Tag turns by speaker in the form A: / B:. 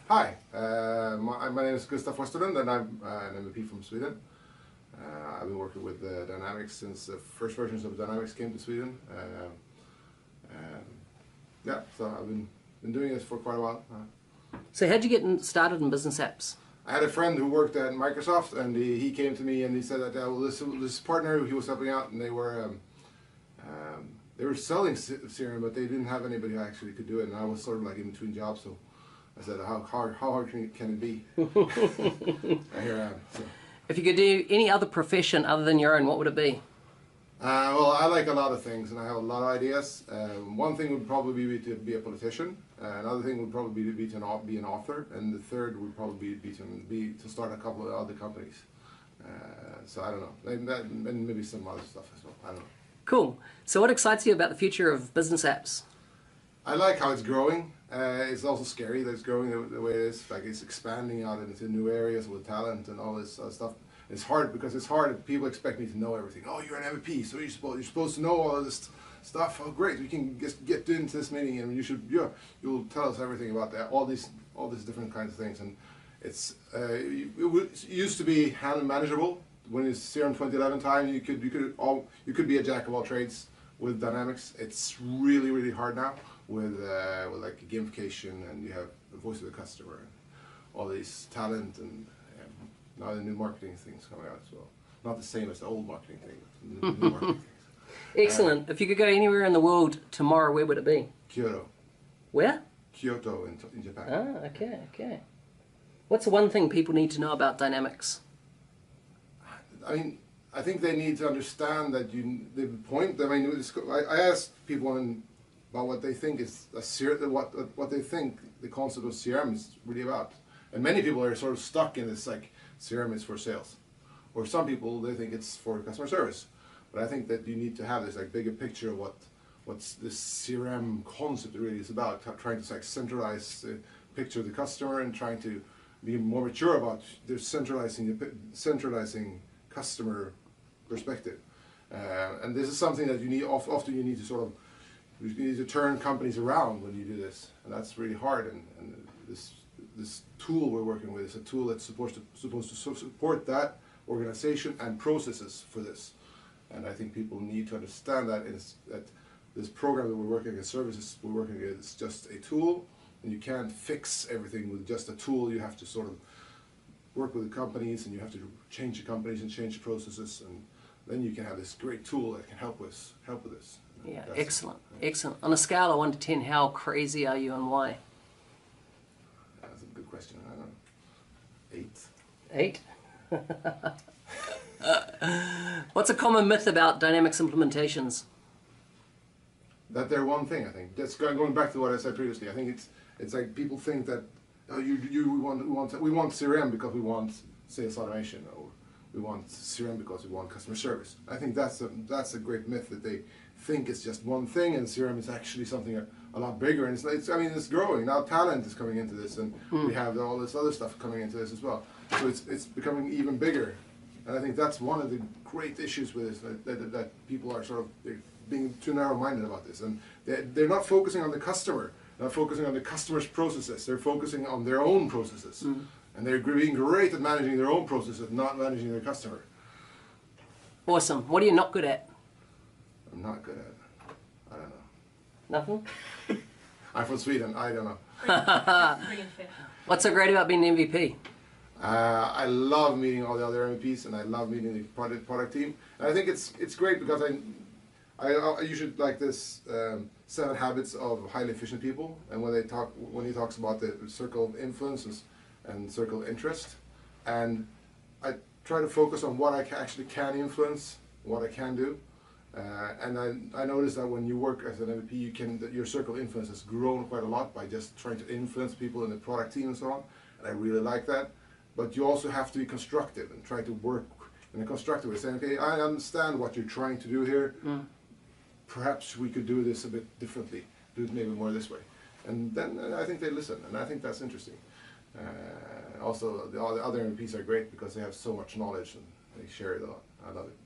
A: Hi, my name is Gustaf Westerlund and I'm an MVP from Sweden. I've been working with Dynamics since the first versions of Dynamics came to Sweden. Yeah, so I've been doing this for quite a while.
B: So how'd you get started in business apps?
A: I had a friend who worked at Microsoft, and he came to me and he said that this partner he was helping out, and they were selling CRM, but they didn't have anybody who actually could do it, and I was sort of like in between jobs, so I said, how hard can it be? And here I am. So.
B: If you could do any other profession other than your own, what would it be?
A: Well, I like a lot of things, and I have a lot of ideas. One thing would probably be to be a politician. Another thing would probably be to be an author, and the third would probably be to start a couple of other companies. So I don't know, and maybe some other stuff as well. I don't know.
B: Cool. So what excites you about the future of business apps?
A: I like how it's growing. It's also scary that it's growing the way it is. Like it's expanding out into new areas with talent and all this stuff. It's hard because it's hard. People expect me to know everything. Oh, you're an MVP, so you're supposed to know all of this stuff. Oh, great! We can just get into this meeting, and you'll tell us everything about that. All these different kinds of things, and it used to be manageable. When it's CRM 2011 time, you could be a jack of all trades with Dynamics. It's really hard now with like gamification, and you have the voice of the customer and all these talent and now the new marketing things coming out as well. Not the same as the old marketing thing, but the new marketing things.
B: Excellent. If you could go anywhere in the world tomorrow, where would it be?
A: Kyoto.
B: Where?
A: Kyoto in Japan.
B: Ah, okay. What's the one thing people need to know about Dynamics?
A: I mean, I think they need to understand that the point. I mean, I asked people about what they think is what they think the concept of CRM is really about, and many people are sort of stuck in this like CRM is for sales, or some people they think it's for customer service. But I think that you need to have this like bigger picture of what's this CRM concept really is about. Trying to like centralize the picture of the customer and trying to be more mature about centralizing customer perspective. And this is something that you need often. You need to turn companies around when you do this, and that's really hard. And this tool we're working with is a tool that's supposed to support that organization and processes for this. And I think people need to understand that this program that we're working at, services we're working at, is just a tool, and you can't fix everything with just a tool. You have to sort of work with the companies, and you have to change the companies and change the processes, and then you can have this great tool that can help with this.
B: Yeah, excellent. On a scale of 1 to 10, how crazy are you and why?
A: That's a good question. I don't know. 8.
B: 8? What's a common myth about Dynamics implementations?
A: That they're one thing, I think. That's going back to what I said previously. I think it's like people think that we want CRM because we want sales automation, or we want CRM because we want customer service. I think that's a great myth, that they think it's just one thing, and CRM is actually something a lot bigger. And it's growing now. Talent is coming into this, and we have all this other stuff coming into this as well. So it's becoming even bigger. And I think that's one of the great issues with this, that people are sort of being too narrow-minded about this, and they're not focusing on the customer, not focusing on the customer's processes. They're focusing on their own processes, and they're being great at managing their own processes, not managing their customer.
B: Awesome. What are you not good at?
A: I'm not good at. I don't know.
B: Nothing.
A: I'm from Sweden. I don't know.
B: What's so great about being an MVP?
A: I love meeting all the other MVPs, and I love meeting the product team. And I think it's great because I usually like this 7 habits of highly efficient people, and when he talks about the circle of influences and circle of interest, and I try to focus on what I actually can influence, what I can do, and I noticed that when you work as an MVP, your circle of influence has grown quite a lot by just trying to influence people in the product team and so on, and I really like that. But you also have to be constructive and try to work in a constructive way, saying, okay, I understand what you're trying to do here. Perhaps we could do this a bit differently, do it maybe more this way. And then I think they listen, and I think that's interesting. Also, all the other MVPs are great because they have so much knowledge and they share it a lot. I love it.